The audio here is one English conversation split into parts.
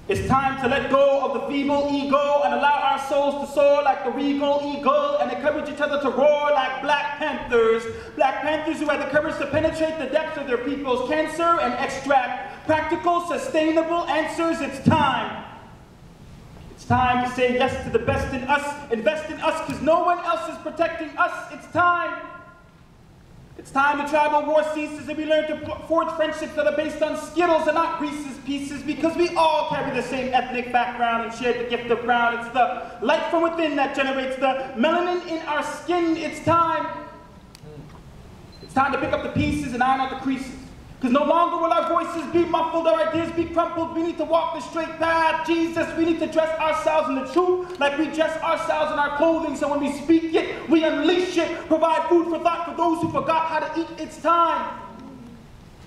It's time to let go of the feeble ego and allow our souls to soar like the regal eagle and encourage each other to roar like Black Panthers. Black Panthers who had the courage to penetrate the depths of their people's cancer and extract practical, sustainable answers. It's time. It's time to say yes to the best in us, invest in us because no one else is protecting us. It's time. It's time the tribal war ceases and we learn to forge friendships that are based on Skittles and not Reese's Pieces because we all carry the same ethnic background and share the gift of brown. It's the light from within that generates the melanin in our skin. It's time. It's time to pick up the pieces and iron out the creases. Because no longer will our voices be muffled, our ideas be crumpled. We need to walk the straight path. Jesus, we need to dress ourselves in the truth like we dress ourselves in our clothing. So when we speak it, we unleash it. Provide food for thought for those who forgot how to eat. It's time.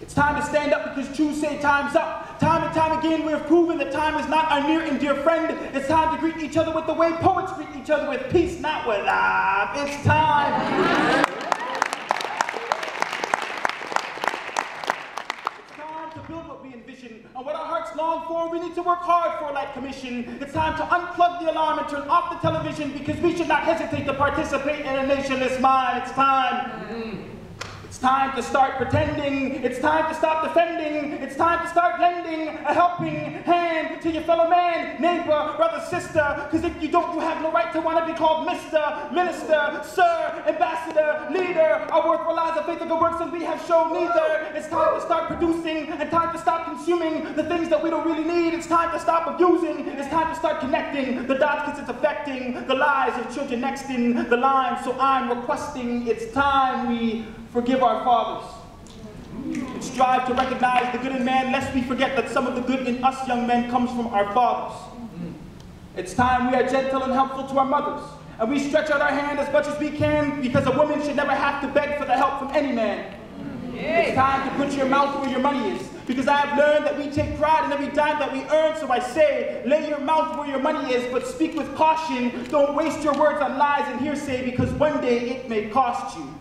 It's time to stand up because truth say time's up. Time and time again we have proven that time is not our near and dear friend. It's time to greet each other with the way poets greet each other, with peace, not with love. It's time. And what our hearts long for, we need to work hard for like commission. It's time to unplug the alarm and turn off the television because we should not hesitate to participate in a nationless mind. It's time. It's time to start pretending. It's time to stop defending. It's time to start lending a helping hand to your fellow man, neighbor, brother, sister. Because if you don't, you have no right to want to be called Mr., Minister, Sir, Ambassador, Leader. Our worth relies on faith and good works and we have shown neither. It's time to start producing and time to stop consuming the things that we don't really need. It's time to stop abusing. It's time to start connecting the dots because it's affecting the lives of children next in the line. So I'm requesting it's time we forgive our fathers and strive to recognize the good in man, lest we forget that some of the good in us young men comes from our fathers. It's time we are gentle and helpful to our mothers, and we stretch out our hand as much as we can because a woman should never have to beg for the help from any man. It's time to put your mouth where your money is, because I have learned that we take pride in every dime that we earn. So I say, lay your mouth where your money is, but speak with caution. Don't waste your words on lies and hearsay, because one day it may cost you.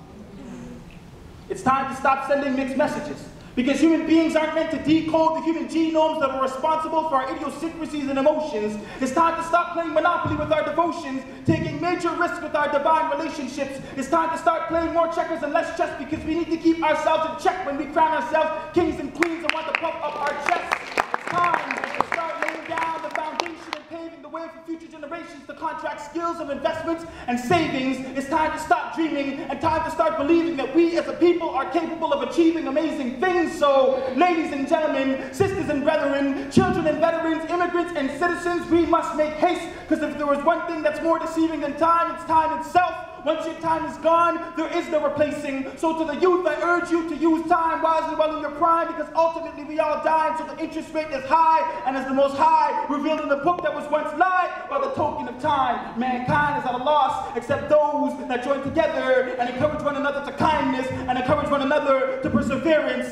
It's time to stop sending mixed messages, because human beings aren't meant to decode the human genomes that are responsible for our idiosyncrasies and emotions. It's time to stop playing Monopoly with our devotions, taking major risks with our divine relationships. It's time to start playing more checkers and less chess, because we need to keep ourselves in check when we crown ourselves kings and queens and want to puff up our chests. It's time to start laying down the foundation and paving the way for future generations to contract skills of investments and savings. It's time to stop dreaming and time to start believing that we as a people are capable of achieving amazing things. So, ladies and gentlemen, sisters and brethren, children and veterans, immigrants and citizens, we must make haste, because if there is one thing that's more deceiving than time, it's time itself. Once your time is gone, there is no replacing. So to the youth, I urge you to use time wisely while in your prime, because ultimately we all die, and so the interest rate is high, and as the Most High revealed in the book that was once lied by the token of time. Mankind is at a loss, except those that join together and encourage one another to kindness and encourage one another to perseverance.